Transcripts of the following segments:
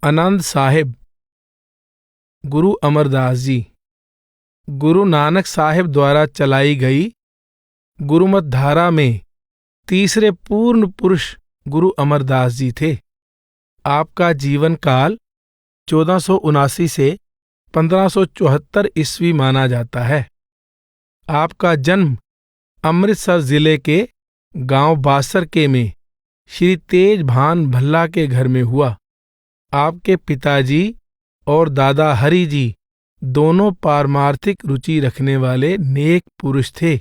आनंद साहिब, गुरु अमरदास जी। गुरु नानक साहिब द्वारा चलाई गई गुरुमत धारा में तीसरे पूर्ण पुरुष गुरु अमरदास जी थे। आपका जीवन काल 1479 से 1574 ईस्वी माना जाता है। आपका जन्म अमृतसर जिले के गांव बासरके में श्री तेज भान भल्ला के घर में हुआ। आपके पिताजी और दादा हरि जी दोनों पारमार्थिक रुचि रखने वाले नेक पुरुष थे।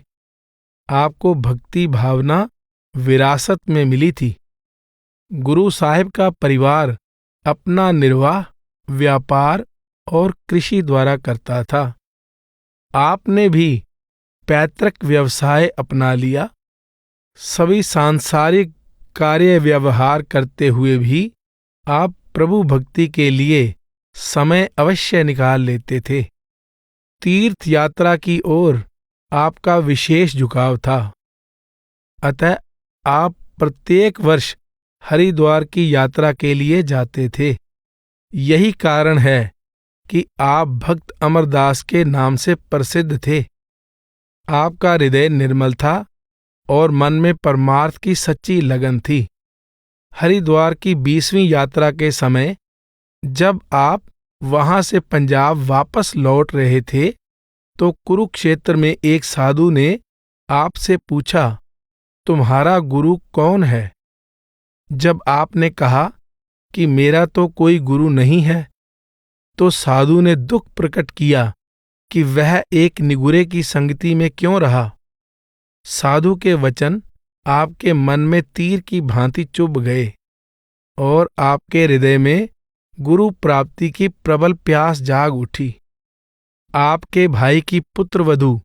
आपको भक्ति भावना विरासत में मिली थी। गुरु साहिब का परिवार अपना निर्वाह व्यापार और कृषि द्वारा करता था। आपने भी पैतृक व्यवसाय अपना लिया। सभी सांसारिक कार्य व्यवहार करते हुए भी आप प्रभु भक्ति के लिए समय अवश्य निकाल लेते थे। तीर्थ यात्रा की ओर आपका विशेष झुकाव था। अतः आप प्रत्येक वर्ष हरिद्वार की यात्रा के लिए जाते थे। यही कारण है कि आप भक्त अमरदास के नाम से प्रसिद्ध थे। आपका हृदय निर्मल था और मन में परमार्थ की सच्ची लगन थी। हरिद्वार की 20वीं यात्रा के समय जब आप वहां से पंजाब वापस लौट रहे थे तो कुरुक्षेत्र में एक साधु ने आपसे पूछा, तुम्हारा गुरु कौन है? जब आपने कहा कि मेरा तो कोई गुरु नहीं है, तो साधु ने दुख प्रकट किया कि वह एक निगुरे की संगति में क्यों रहा। साधु के वचन आपके मन में तीर की भांति चुभ गए और आपके हृदय में गुरु प्राप्ति की प्रबल प्यास जाग उठी। आपके भाई की पुत्रवधू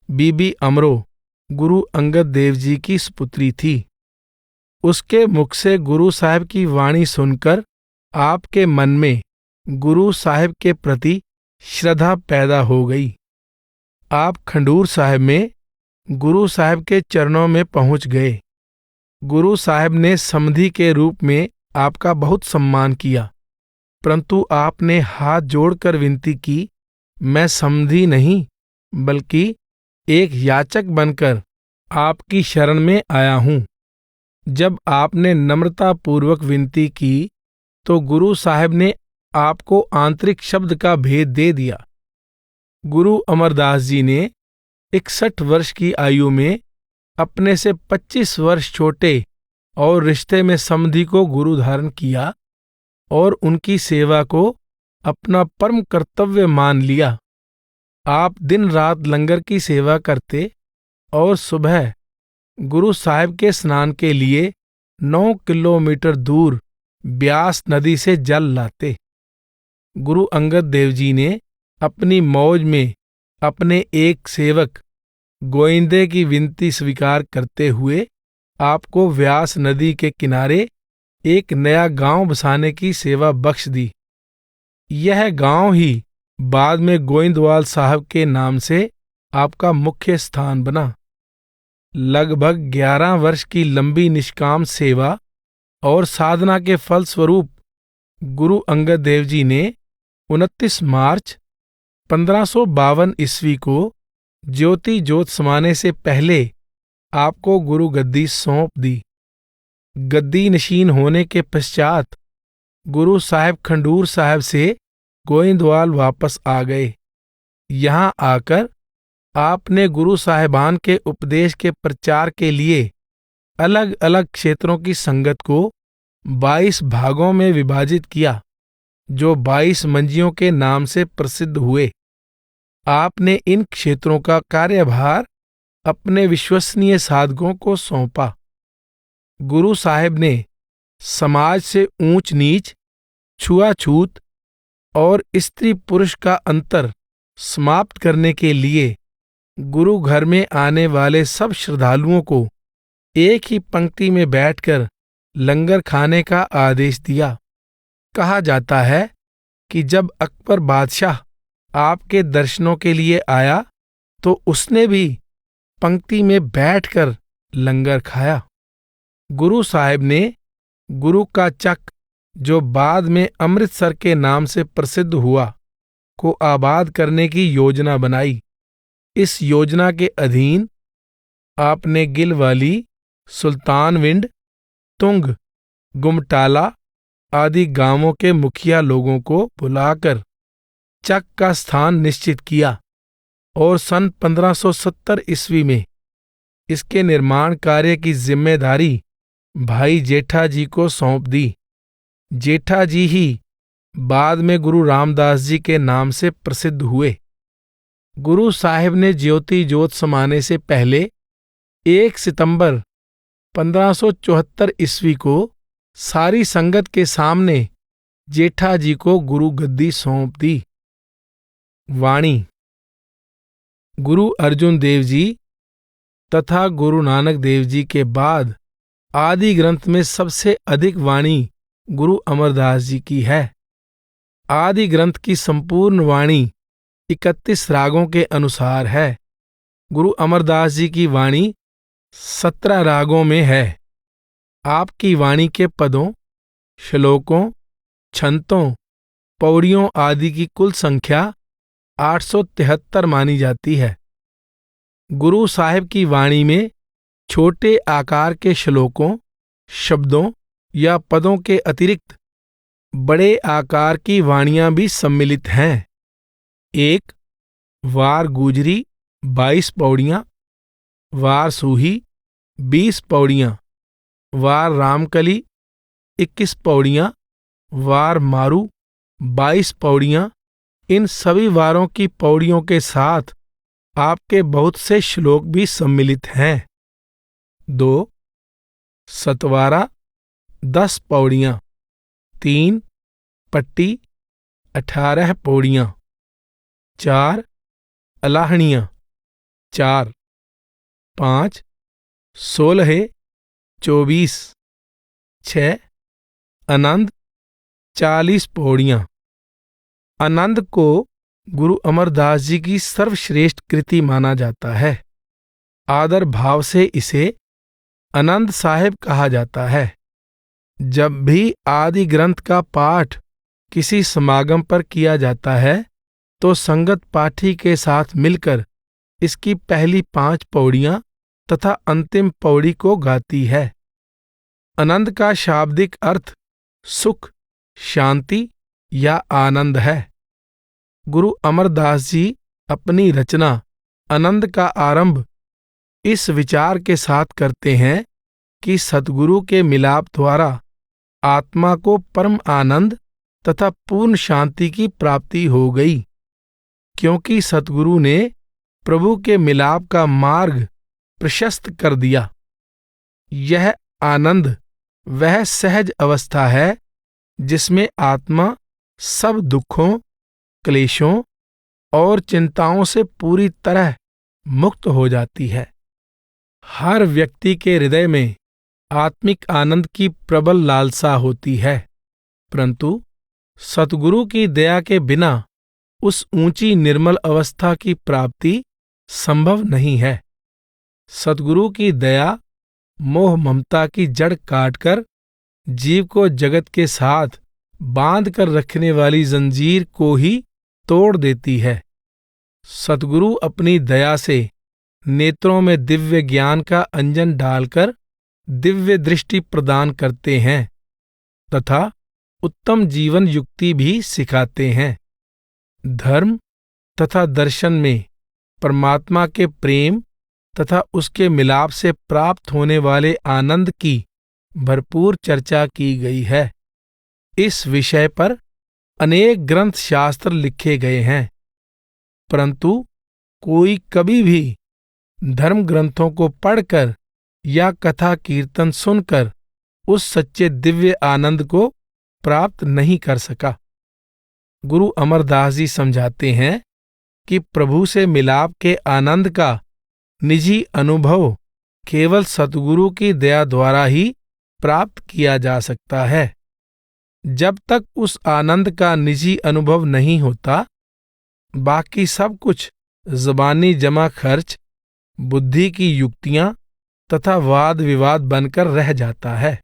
बीबी अमरो गुरु अंगद देव जी की सुपुत्री थी। उसके मुख से गुरु साहिब की वाणी सुनकर आपके मन में गुरु साहिब के प्रति श्रद्धा पैदा हो गई। आप खंडूर साहिब में गुरु साहिब के चरणों में पहुंच गए। गुरु साहिब ने समधी के रूप में आपका बहुत सम्मान किया, परंतु आपने हाथ जोड़कर विनती की, मैं समधी नहीं बल्कि एक याचक बनकर आपकी शरण में आया हूं। जब आपने नम्रतापूर्वक विनती की तो गुरु साहिब ने आपको आंतरिक शब्द का भेद दे दिया। गुरु अमरदास जी ने 61 वर्ष की आयु में अपने से 25 वर्ष छोटे और रिश्ते में समधी को गुरु धारण किया और उनकी सेवा को अपना परम कर्तव्य मान लिया। आप दिन रात लंगर की सेवा करते और सुबह गुरु साहिब के स्नान के लिए 9 किलोमीटर दूर ब्यास नदी से जल लाते। गुरु अंगद देव जी ने अपनी मौज में अपने एक सेवक गोविंदे की विनती स्वीकार करते हुए आपको व्यास नदी के किनारे एक नया गांव बसाने की सेवा बख्श दी। यह गांव ही बाद में गोइंदवाल साहब के नाम से आपका मुख्य स्थान बना। लगभग 11 वर्ष की लंबी निष्काम सेवा और साधना के फलस्वरूप गुरु अंगद देव जी ने 29 मार्च 1552 ईस्वी को ज्योति जोत समाने से पहले आपको गुरु गद्दी सौंप दी। गद्दी नशीन होने के पश्चात गुरु साहिब खंडूर साहिब से गोइंदवाल वापस आ गए। यहाँ आकर आपने गुरु साहिबान के उपदेश के प्रचार के लिए अलग अलग क्षेत्रों की संगत को 22 भागों में विभाजित किया, जो 22 मंजियों के नाम से प्रसिद्ध हुए। आपने इन क्षेत्रों का कार्यभार अपने विश्वसनीय साधकों को सौंपा। गुरु साहिब ने समाज से ऊंच नीच, छुआछूत और स्त्री पुरुष का अंतर समाप्त करने के लिए गुरु घर में आने वाले सब श्रद्धालुओं को एक ही पंक्ति में बैठकर लंगर खाने का आदेश दिया। कहा जाता है कि जब अकबर बादशाह आपके दर्शनों के लिए आया तो उसने भी पंक्ति में बैठकर लंगर खाया। गुरु साहिब ने गुरु का चक जो बाद में अमृतसर के नाम से प्रसिद्ध हुआ, को आबाद करने की योजना बनाई। इस योजना के अधीन आपने गिलवाली, सुल्तानविंड, तुंग, गुमटाला आदि गांवों के मुखिया लोगों को बुलाकर चक का स्थान निश्चित किया और सन 1570 ईस्वी में इसके निर्माण कार्य की जिम्मेदारी भाई जेठा जी को सौंप दी। जेठा जी ही बाद में गुरु रामदास जी के नाम से प्रसिद्ध हुए। गुरु साहिब ने ज्योति जोत समाने से पहले 1 सितंबर 1574 ईस्वी को सारी संगत के सामने जेठा जी को गुरु गद्दी सौंप दी। वाणी। गुरु अर्जुन देव जी तथा गुरु नानक देव जी के बाद आदि ग्रंथ में सबसे अधिक वाणी गुरु अमरदास जी की है। आदि ग्रंथ की संपूर्ण वाणी 31 रागों के अनुसार है। गुरु अमरदास जी की वाणी 17 रागों में है। आपकी वाणी के पदों, श्लोकों, छंतों, पौड़ियों आदि की कुल संख्या 873 मानी जाती है। गुरु साहिब की वाणी में छोटे आकार के श्लोकों, शब्दों या पदों के अतिरिक्त बड़े आकार की वाणियां भी सम्मिलित हैं। 1 वार गुजरी 22 पौड़ियां, वार सूही 20 पौड़ियां, वार रामकली 21 पौड़ियां, वार मारू 22 पौड़ियां। इन सभी वारों की पौड़ियों के साथ आपके बहुत से श्लोक भी सम्मिलित हैं। 2 सतवारा 10 पौड़ियां, 3 पट्टी 18 पौड़ियां, 4 अलाहणियां 4, 5 16 24, 6 आनंद 40 पौड़ियां। आनंद को गुरु अमरदास जी की सर्वश्रेष्ठ कृति माना जाता है। आदर भाव से इसे आनंद साहिब कहा जाता है। जब भी आदि ग्रंथ का पाठ किसी समागम पर किया जाता है तो संगत पाठी के साथ मिलकर इसकी पहली 5 पौड़ियां तथा अंतिम पौड़ी को गाती है। आनंद का शाब्दिक अर्थ सुख, शांति या आनंद है। गुरु अमरदास जी अपनी रचना आनंद का आरंभ इस विचार के साथ करते हैं कि सद्गुरु के मिलाप द्वारा आत्मा को परम आनंद तथा पूर्ण शांति की प्राप्ति हो गई, क्योंकि सद्गुरु ने प्रभु के मिलाप का मार्ग प्रशस्त कर दिया। यह आनंद वह सहज अवस्था है जिसमें आत्मा सब दुखों, क्लेशों और चिंताओं से पूरी तरह मुक्त हो जाती है। हर व्यक्ति के हृदय में आत्मिक आनंद की प्रबल लालसा होती है, परंतु सतगुरु की दया के बिना उस ऊंची निर्मल अवस्था की प्राप्ति संभव नहीं है। सतगुरु की दया मोह ममता की जड़ काटकर जीव को जगत के साथ बांध कर रखने वाली जंजीर को ही तोड़ देती है। सतगुरु अपनी दया से नेत्रों में दिव्य ज्ञान का अंजन डालकर दिव्य दृष्टि प्रदान करते हैं तथा उत्तम जीवन युक्ति भी सिखाते हैं। धर्म तथा दर्शन में परमात्मा के प्रेम तथा उसके मिलाप से प्राप्त होने वाले आनंद की भरपूर चर्चा की गई है। इस विषय पर अनेक ग्रंथ शास्त्र लिखे गए हैं, परंतु कोई कभी भी धर्म ग्रंथों को पढ़कर या कथा कीर्तन सुनकर उस सच्चे दिव्य आनंद को प्राप्त नहीं कर सका। गुरु अमरदास जी समझाते हैं कि प्रभु से मिलाप के आनंद का निजी अनुभव केवल सतगुरु की दया द्वारा ही प्राप्त किया जा सकता है। जब तक उस आनंद का निजी अनुभव नहीं होता, बाकी सब कुछ ज़बानी जमा खर्च, बुद्धि की युक्तियां तथा वाद विवाद बनकर रह जाता है।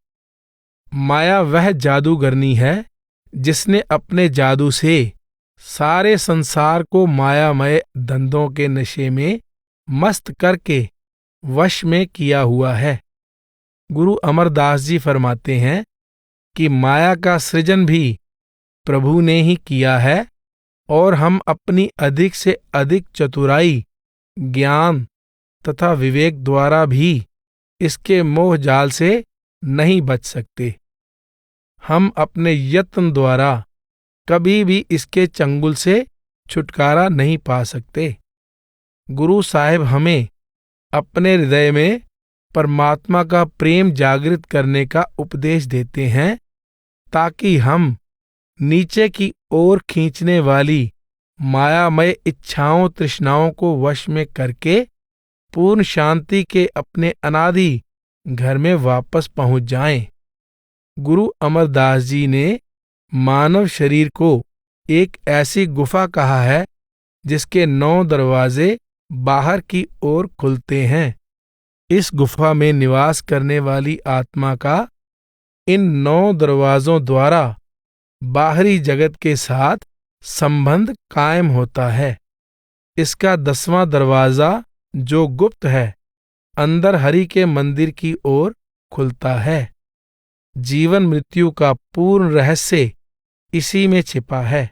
माया वह जादूगरनी है जिसने अपने जादू से सारे संसार को मायामय धंधों के नशे में मस्त करके वश में किया हुआ है। गुरु अमरदास जी फरमाते हैं कि माया का सृजन भी प्रभु ने ही किया है और हम अपनी अधिक से अधिक चतुराई, ज्ञान तथा विवेक द्वारा भी इसके मोह जाल से नहीं बच सकते। हम अपने यत्न द्वारा कभी भी इसके चंगुल से छुटकारा नहीं पा सकते। गुरु साहिब हमें अपने हृदय में परमात्मा का प्रेम जागृत करने का उपदेश देते हैं ताकि हम नीचे की ओर खींचने वाली मायामय इच्छाओं तृष्णाओं को वश में करके पूर्ण शांति के अपने अनादि घर में वापस पहुंच जाएं। गुरु अमरदास जी ने मानव शरीर को एक ऐसी गुफा कहा है जिसके 9 दरवाजे बाहर की ओर खुलते हैं। इस गुफा में निवास करने वाली आत्मा का इन 9 दरवाजों द्वारा बाहरी जगत के साथ संबंध कायम होता है। इसका 10वां दरवाजा जो गुप्त है, अंदर हरि के मंदिर की ओर खुलता है। जीवन मृत्यु का पूर्ण रहस्य इसी में छिपा है।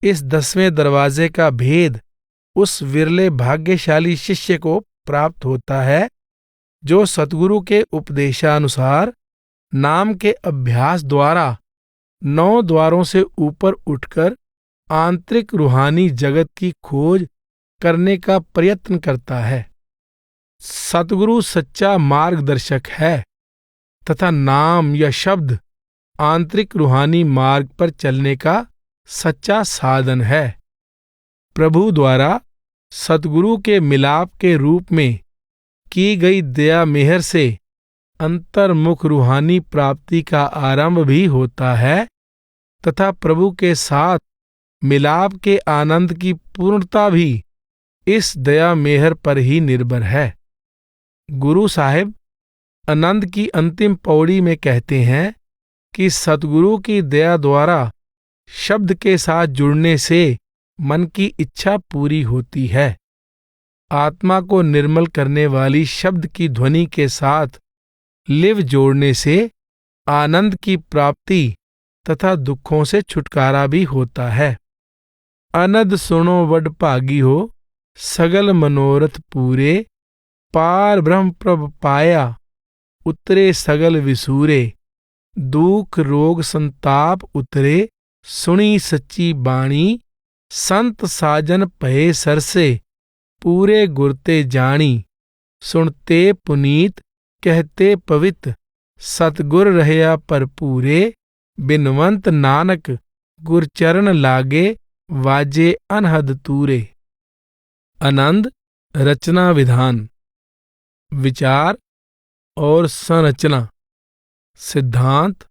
इस 10वें दरवाजे का भेद उस विरले भाग्यशाली शिष्य को प्राप्त होता है जो सतगुरु के उपदेशानुसार नाम के अभ्यास द्वारा 9 द्वारों से ऊपर उठकर आंतरिक रूहानी जगत की खोज करने का प्रयत्न करता है। सतगुरु सच्चा मार्गदर्शक है तथा नाम या शब्द आंतरिक रूहानी मार्ग पर चलने का सच्चा साधन है। प्रभु द्वारा सतगुरु के मिलाप के रूप में की गई दया मेहर से अंतर्मुख रूहानी प्राप्ति का आरंभ भी होता है तथा प्रभु के साथ मिलाप के आनंद की पूर्णता भी इस दया मेहर पर ही निर्भर है। गुरु साहिब आनंद की अंतिम पौड़ी में कहते हैं कि सतगुरु की दया द्वारा शब्द के साथ जुड़ने से मन की इच्छा पूरी होती है। आत्मा को निर्मल करने वाली शब्द की ध्वनि के साथ लिव जोड़ने से आनंद की प्राप्ति तथा दुखों से छुटकारा भी होता है। अनद सुनो वड भागी हो, सगल मनोरथ पूरे, पार ब्रह्म प्रभ पाया, उतरे सगल विसूरे, दुख रोग संताप उतरे, सुनी सच्ची बाणी, संत साजन भये सरसे, पूरे गुरते जानी, सुनते पुनीत कहते पवित्र, सतगुर रहया परपूरे, बिनवंत नानक गुरचरण लागे, वाजे अनहद तूरे। आनंद रचना विधान, विचार और संरचना, सिद्धांत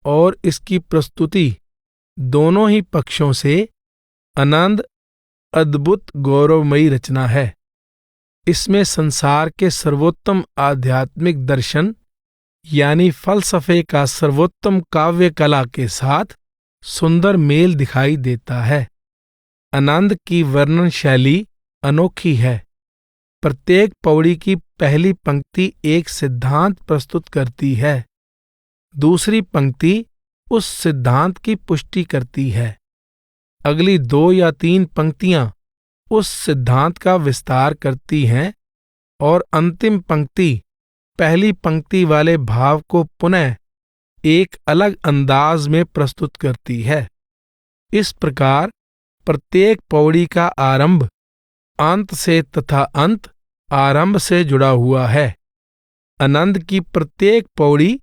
और इसकी प्रस्तुति दोनों ही पक्षों से आनंद अद्भुत गौरवमयी रचना है। इसमें संसार के सर्वोत्तम आध्यात्मिक दर्शन यानी फलसफे का सर्वोत्तम काव्य कला के साथ सुंदर मेल दिखाई देता है। आनंद की वर्णन शैली अनोखी है। प्रत्येक पौड़ी की पहली पंक्ति एक सिद्धांत प्रस्तुत करती है, दूसरी पंक्ति उस सिद्धांत की पुष्टि करती है, अगली 2 या 3 पंक्तियां उस सिद्धांत का विस्तार करती हैं और अंतिम पंक्ति पहली पंक्ति वाले भाव को पुनः एक अलग अंदाज में प्रस्तुत करती है। इस प्रकार प्रत्येक पौड़ी का आरंभ अंत से तथा अंत आरंभ से जुड़ा हुआ है। आनंद की प्रत्येक पौड़ी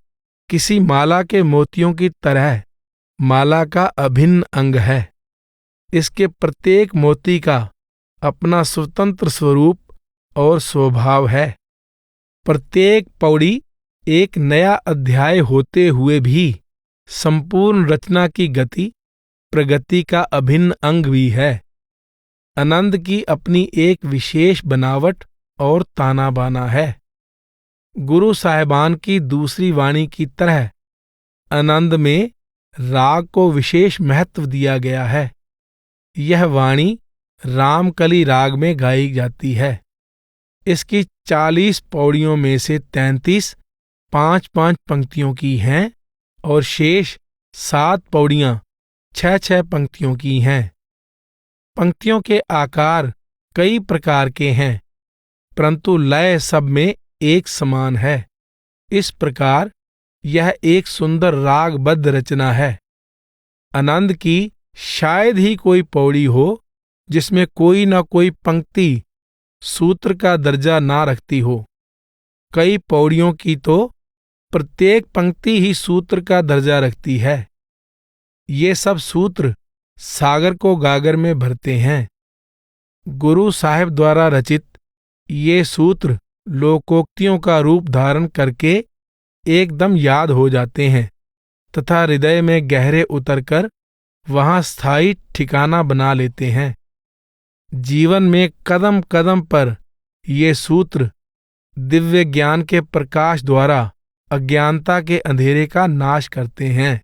किसी माला के मोतियों की तरह माला का अभिन्न अंग है। इसके प्रत्येक मोती का अपना स्वतंत्र स्वरूप और स्वभाव है। प्रत्येक पौड़ी एक नया अध्याय होते हुए भी संपूर्ण रचना की गति प्रगति का अभिन्न अंग भी है। आनंद की अपनी एक विशेष बनावट और ताना बाना है। गुरु साहिबान की दूसरी वाणी की तरह आनंद में राग को विशेष महत्व दिया गया है। यह वाणी रामकली राग में गाई जाती है। इसकी 40 पौड़ियों में से 33 5-5 पंक्तियों की हैं और शेष 7 पौड़ियां 6-6 पंक्तियों की हैं। पंक्तियों के आकार कई प्रकार के हैं, परंतु लय सब में एक समान है। इस प्रकार यह एक सुंदर रागबद्ध रचना है। आनंद की शायद ही कोई पौड़ी हो जिसमें कोई न कोई पंक्ति सूत्र का दर्जा ना रखती हो। कई पौड़ियों की तो प्रत्येक पंक्ति ही सूत्र का दर्जा रखती है। ये सब सूत्र सागर को गागर में भरते हैं। गुरु साहिब द्वारा रचित ये सूत्र लोकोक्तियों का रूप धारण करके एकदम याद हो जाते हैं तथा हृदय में गहरे उतरकर वहां स्थायी ठिकाना बना लेते हैं। जीवन में कदम कदम पर ये सूत्र दिव्य ज्ञान के प्रकाश द्वारा अज्ञानता के अंधेरे का नाश करते हैं।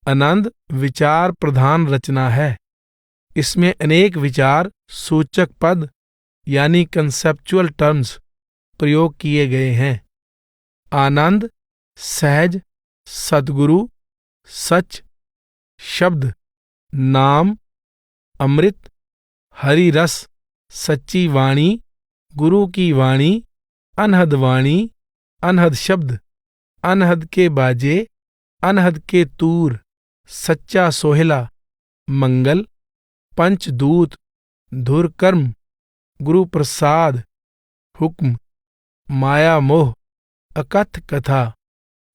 आनंद विचार प्रधान रचना है। इसमें अनेक विचार सूचक पद यानी कंसेप्चुअल टर्म्स प्रयोग किए गए हैं। आनंद, सहज, सद्गुरु, सच, शब्द, नाम, अमृत, हरि रस, सच्ची वाणी, गुरु की वाणी, अनहद वाणी, अनहद शब्द, अनहद के बाजे, अनहद के तूर, सच्चा सोहला, मंगल, पंचदूत, धुर कर्म, गुरु प्रसाद, हुक्म, माया मोह, अकथ कथा,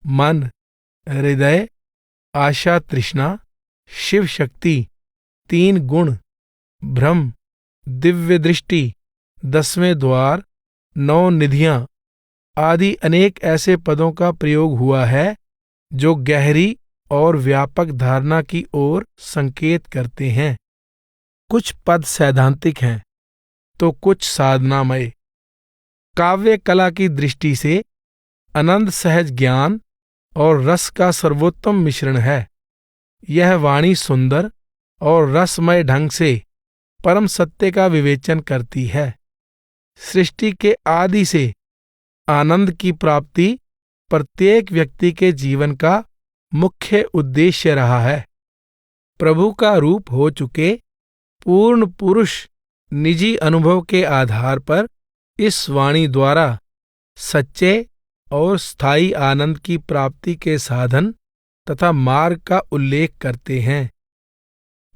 मन, हृदय, आशा तृष्णा, शिव शक्ति, 3 गुण, भ्रम, दिव्य दृष्टि, 10वें द्वार, 9 निधियां आदि अनेक ऐसे पदों का प्रयोग हुआ है जो गहरी और व्यापक धारणा की ओर संकेत करते हैं। कुछ पद सैद्धांतिक हैं तो कुछ साधनामय। काव्य कला की दृष्टि से आनंद सहज ज्ञान और रस का सर्वोत्तम मिश्रण है। यह वाणी सुंदर और रसमय ढंग से परम सत्य का विवेचन करती है। सृष्टि के आदि से आनंद की प्राप्ति प्रत्येक व्यक्ति के जीवन का मुख्य उद्देश्य रहा है। प्रभु का रूप हो चुके पूर्ण पुरुष निजी अनुभव के आधार पर इस वाणी द्वारा सच्चे और स्थायी आनंद की प्राप्ति के साधन तथा मार्ग का उल्लेख करते हैं।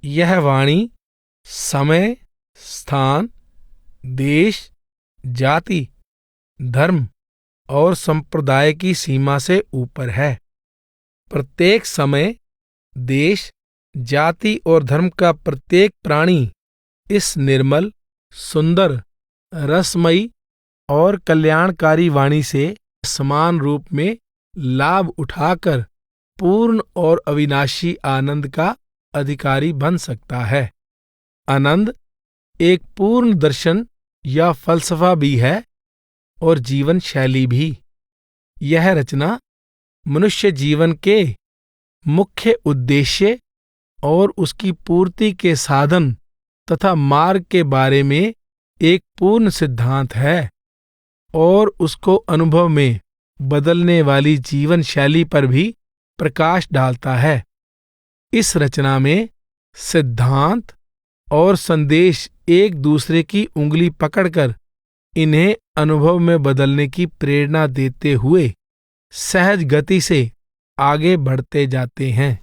यह वाणी समय, स्थान, देश, जाति, धर्म और संप्रदाय की सीमा से ऊपर है। प्रत्येक समय, देश, जाति और धर्म का प्रत्येक प्राणी इस निर्मल, सुंदर, रसमयी और कल्याणकारी वाणी से समान रूप में लाभ उठाकर पूर्ण और अविनाशी आनंद का अधिकारी बन सकता है। आनंद एक पूर्ण दर्शन या फलसफा भी है और जीवन शैली भी। यह रचना मनुष्य जीवन के मुख्य उद्देश्य और उसकी पूर्ति के साधन तथा मार्ग के बारे में एक पूर्ण सिद्धांत है और उसको अनुभव में बदलने वाली जीवन शैली पर भी प्रकाश डालता है। इस रचना में सिद्धांत और संदेश एक दूसरे की उंगली पकड़कर इन्हें अनुभव में बदलने की प्रेरणा देते हुए सहज गति से आगे बढ़ते जाते हैं।